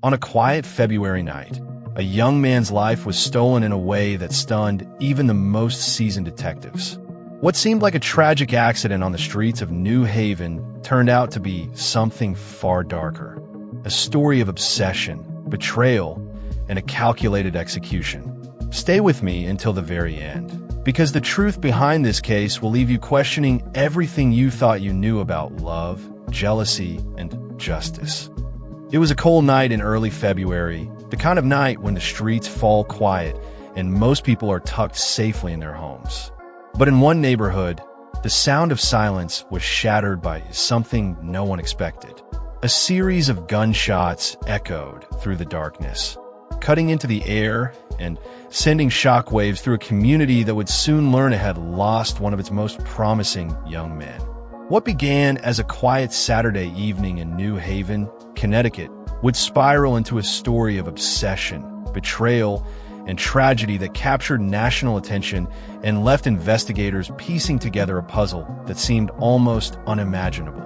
On a quiet February night, a young man's life was stolen in a way that stunned even the most seasoned detectives. What seemed like a tragic accident on the streets of New Haven turned out to be something far darker. A story of obsession, betrayal, and a calculated execution. Stay with me until the very end, because the truth behind this case will leave you questioning everything you thought you knew about love, jealousy, and justice. It was a cold night in early February, the kind of night when the streets fall quiet and most people are tucked safely in their homes. But in one neighborhood, the sound of silence was shattered by something no one expected. A series of gunshots echoed through the darkness, cutting into the air and sending shockwaves through a community that would soon learn it had lost one of its most promising young men. What began as a quiet Saturday evening in New Haven, Connecticut, would spiral into a story of obsession, betrayal, and tragedy that captured national attention and left investigators piecing together a puzzle that seemed almost unimaginable.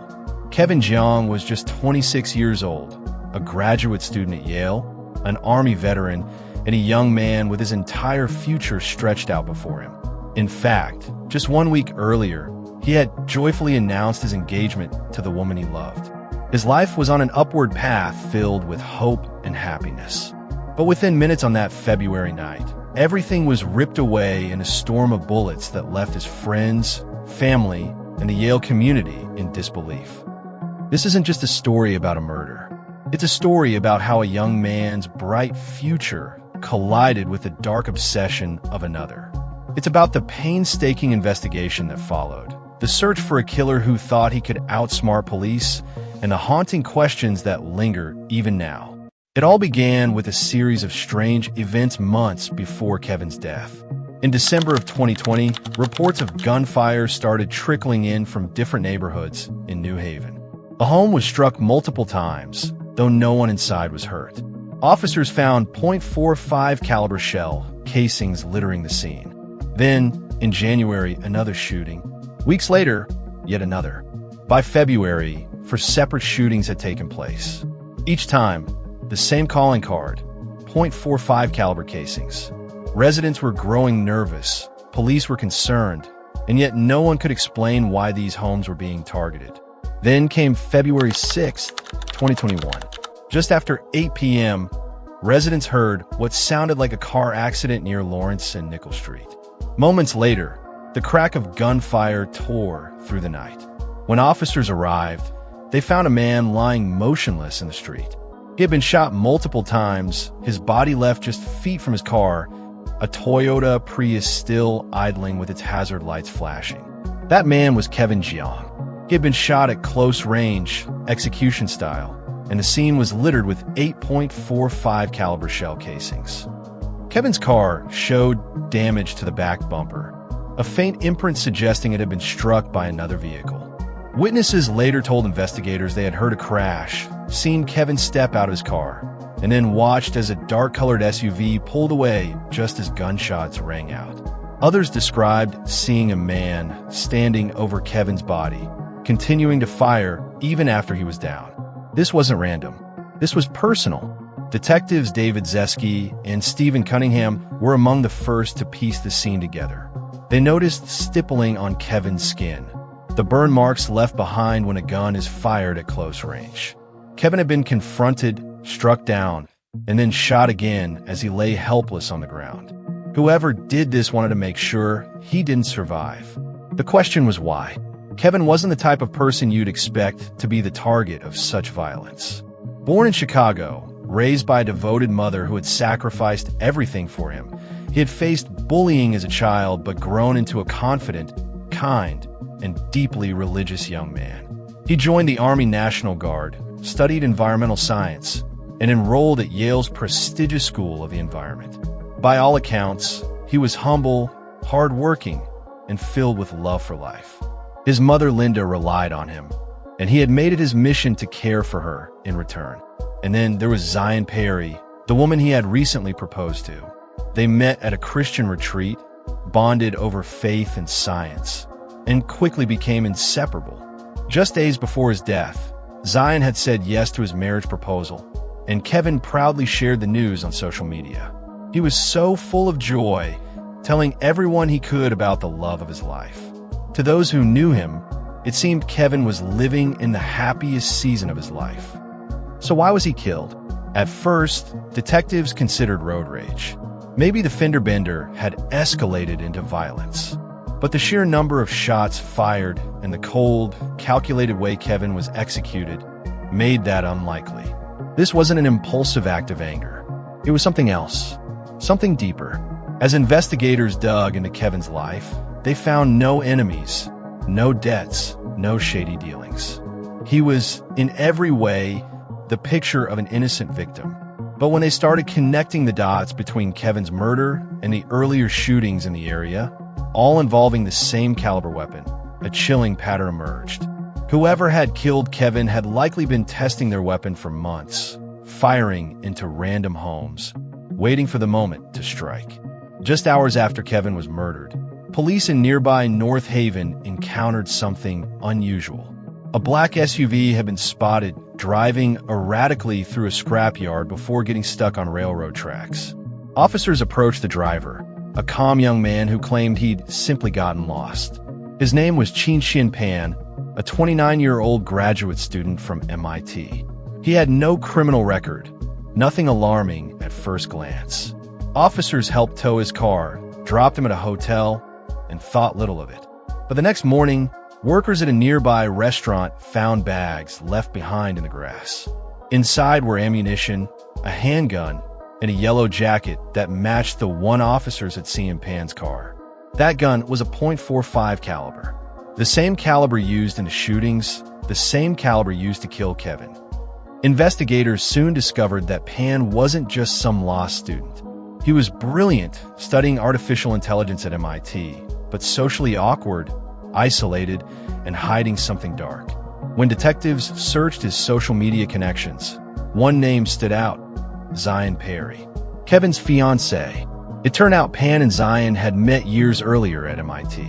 Kevin Jeong was just 26 years old, a graduate student at Yale, an Army veteran, and a young man with his entire future stretched out before him. In fact, just 1 week earlier, he had joyfully announced his engagement to the woman he loved. His life was on an upward path filled with hope and happiness. But within minutes on that February night, everything was ripped away in a storm of bullets that left his friends, family, and the Yale community in disbelief. This isn't just a story about a murder. It's a story about how a young man's bright future collided with the dark obsession of another. It's about the painstaking investigation that followed, the search for a killer who thought he could outsmart police, and the haunting questions that linger even now. It all began with a series of strange events months before Kevin's death. In December of 2020, reports of gunfire started trickling in from different neighborhoods in New Haven. The home was struck multiple times, though no one inside was hurt. Officers found .45 caliber shell casings littering the scene. Then, in January, another shooting. Weeks later, yet another. By February, 4 separate shootings had taken place. Each time, the same calling card, .45 caliber casings. Residents were growing nervous, police were concerned, and yet no one could explain why these homes were being targeted. Then came February 6, 2021. Just after 8 p.m., residents heard what sounded like a car accident near Lawrence and Nickel Street. Moments later, the crack of gunfire tore through the night. When officers arrived, they found a man lying motionless in the street. He had been shot multiple times, his body left just feet from his car, a Toyota Prius still idling with its hazard lights flashing. That man was Kevin Jeong. He had been shot at close range, execution style, and the scene was littered with 8.45 caliber shell casings. Kevin's car showed damage to the back bumper, a faint imprint suggesting it had been struck by another vehicle. Witnesses later told investigators they had heard a crash, seen Kevin step out of his car, and then watched as a dark-colored SUV pulled away just as gunshots rang out. Others described seeing a man standing over Kevin's body, continuing to fire even after he was down. This wasn't random. This was personal. Detectives David Zeski and Stephen Cunningham were among the first to piece the scene together. They noticed stippling on Kevin's skin, the burn marks left behind when a gun is fired at close range. Kevin had been confronted, struck down, and then shot again as he lay helpless on the ground. Whoever did this wanted to make sure he didn't survive. The question was why. Kevin wasn't the type of person you'd expect to be the target of such violence. Born in Chicago, raised by a devoted mother who had sacrificed everything for him, he had faced bullying as a child but grown into a confident, kind, and deeply religious young man. He joined the Army National Guard, studied environmental science, and enrolled at Yale's prestigious School of the Environment. By all accounts, he was humble, hardworking, and filled with love for life. His mother Linda relied on him, and he had made it his mission to care for her in return. And then there was Zion Perry, the woman he had recently proposed to. They met at a Christian retreat, bonded over faith and science, and quickly became inseparable. Just days before his death, Zion had said yes to his marriage proposal, and Kevin proudly shared the news on social media. He was so full of joy, telling everyone he could about the love of his life. To those who knew him, it seemed Kevin was living in the happiest season of his life. So why was he killed? At first, detectives considered road rage. Maybe the fender bender had escalated into violence. But the sheer number of shots fired and the cold, calculated way Kevin was executed made that unlikely. This wasn't an impulsive act of anger. It was something else, something deeper. As investigators dug into Kevin's life, they found no enemies, no debts, no shady dealings. He was, in every way, the picture of an innocent victim. But when they started connecting the dots between Kevin's murder and the earlier shootings in the area, all involving the same caliber weapon, a chilling pattern emerged. Whoever had killed Kevin had likely been testing their weapon for months, firing into random homes, waiting for the moment to strike. Just hours after Kevin was murdered, police in nearby North Haven encountered something unusual. A black SUV had been spotted driving erratically through a scrapyard before getting stuck on railroad tracks. Officers approached the driver, a calm young man who claimed he'd simply gotten lost. His name was Qin Pan, a 29-year-old graduate student from MIT. He had no criminal record, nothing alarming at first glance. Officers helped tow his car, dropped him at a hotel, and thought little of it. But the next morning, workers at a nearby restaurant found bags left behind in the grass. Inside were ammunition, a handgun, and a yellow jacket that matched the one officers had seen in Pan's car. That gun was a .45 caliber, the same caliber used in the shootings, the same caliber used to kill Kevin. Investigators soon discovered that Pan wasn't just some lost student. He was brilliant, studying artificial intelligence at MIT, but socially awkward, isolated, and hiding something dark. When detectives searched his social media connections, one name stood out: Zion Perry, Kevin's fiancée. It turned out Pan and Zion had met years earlier at MIT.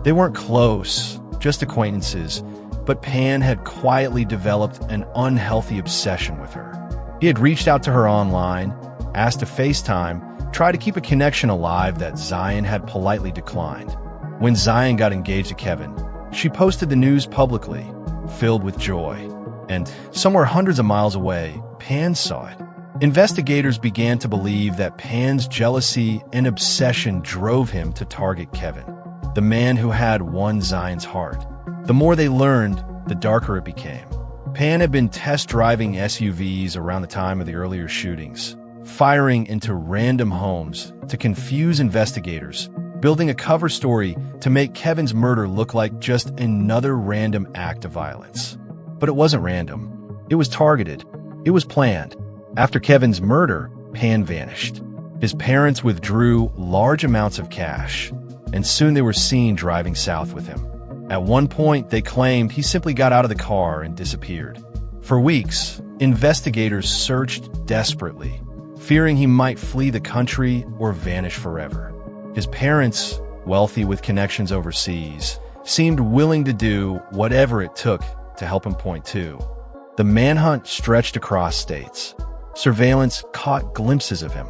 They weren't close, just acquaintances, but Pan had quietly developed an unhealthy obsession with her. He had reached out to her online, asked to FaceTime, tried to keep a connection alive that Zion had politely declined. When Zion got engaged to Kevin, she posted the news publicly, filled with joy. And somewhere hundreds of miles away, Pan saw it. Investigators began to believe that Pan's jealousy and obsession drove him to target Kevin, the man who had won Zion's heart. The more they learned, the darker it became. Pan had been test driving SUVs around the time of the earlier shootings, firing into random homes to confuse investigators, building a cover story to make Kevin's murder look like just another random act of violence. But it wasn't random. It was targeted. It was planned. After Kevin's murder, Pan vanished. His parents withdrew large amounts of cash, and soon they were seen driving south with him. At one point, they claimed he simply got out of the car and disappeared. For weeks, investigators searched desperately, fearing he might flee the country or vanish forever. His parents, wealthy with connections overseas, seemed willing to do whatever it took to help him point to. The manhunt stretched across states. Surveillance caught glimpses of him.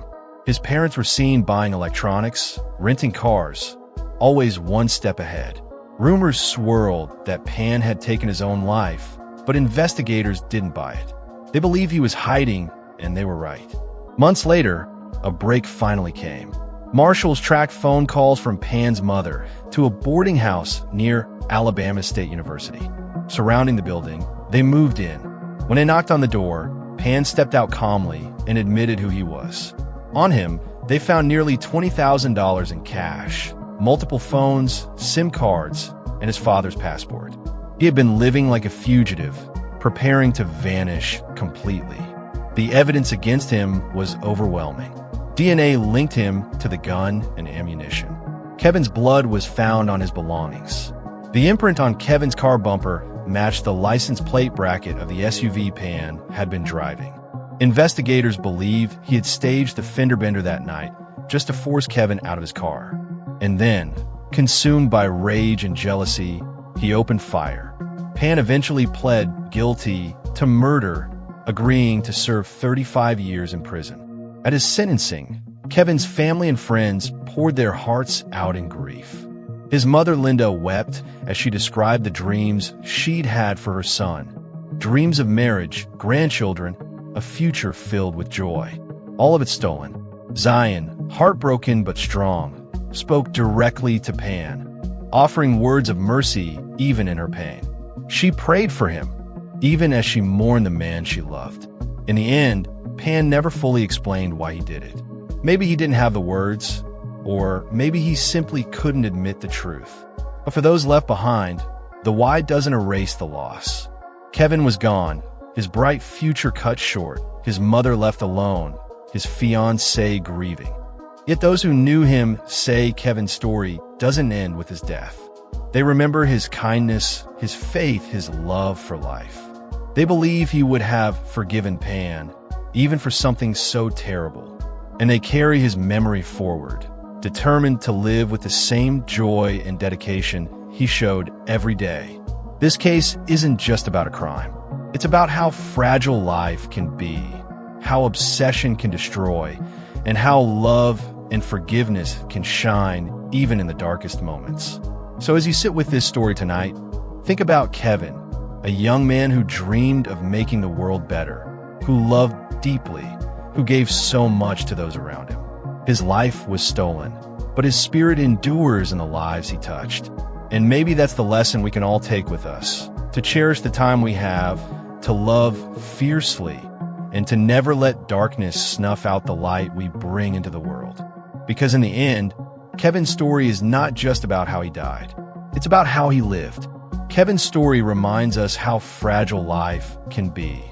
His parents were seen buying electronics, renting cars, always one step ahead. Rumors swirled that Pan had taken his own life, but investigators didn't buy it. They believed he was hiding, and they were right. Months later, a break finally came. Marshals tracked phone calls from Pan's mother to a boarding house near Alabama State University. Surrounding the building, they moved in. When they knocked on the door, Pan stepped out calmly and admitted who he was. On him, they found nearly $20,000 in cash, multiple phones, SIM cards, and his father's passport. He had been living like a fugitive, preparing to vanish completely. The evidence against him was overwhelming. DNA linked him to the gun and ammunition. Kevin's blood was found on his belongings. The imprint on Kevin's car bumper matched the license plate bracket of the SUV Pan had been driving. Investigators believe he had staged the fender bender that night just to force Kevin out of his car. And then, consumed by rage and jealousy, he opened fire. Pan eventually pled guilty to murder agreeing to serve 35 years in prison. At his sentencing, Kevin's family and friends poured their hearts out in grief. His mother, Linda, wept as she described the dreams she'd had for her son. Dreams of marriage, grandchildren, a future filled with joy. All of it stolen. Zion, heartbroken but strong, spoke directly to Pan, offering words of mercy even in her pain. She prayed for him, even as she mourned the man she loved. In the end, Pan never fully explained why he did it. Maybe he didn't have the words, or maybe he simply couldn't admit the truth. But for those left behind, the why doesn't erase the loss. Kevin was gone, his bright future cut short, his mother left alone, his fiancée grieving. Yet those who knew him say Kevin's story doesn't end with his death. They remember his kindness, his faith, his love for life. They believe he would have forgiven Pan, even for something so terrible. And they carry his memory forward, determined to live with the same joy and dedication he showed every day. This case isn't just about a crime. It's about how fragile life can be, how obsession can destroy, and how love and forgiveness can shine even in the darkest moments. So as you sit with this story tonight, think about Kevin, a young man who dreamed of making the world better, who loved deeply, who gave so much to those around him. His life was stolen, but his spirit endures in the lives he touched. And maybe that's the lesson we can all take with us, to cherish the time we have, to love fiercely, and to never let darkness snuff out the light we bring into the world. Because in the end, Kevin's story is not just about how he died. It's about how he lived. Kevin's story reminds us how fragile life can be,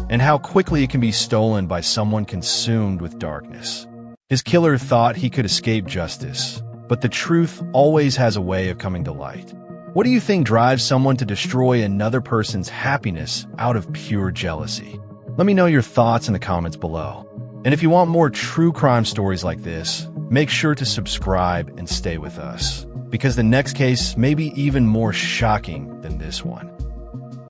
and how quickly it can be stolen by someone consumed with darkness. His killer thought he could escape justice, but the truth always has a way of coming to light. What do you think drives someone to destroy another person's happiness out of pure jealousy? Let me know your thoughts in the comments below. And if you want more true crime stories like this, make sure to subscribe and stay with us, because the next case may be even more shocking than this one.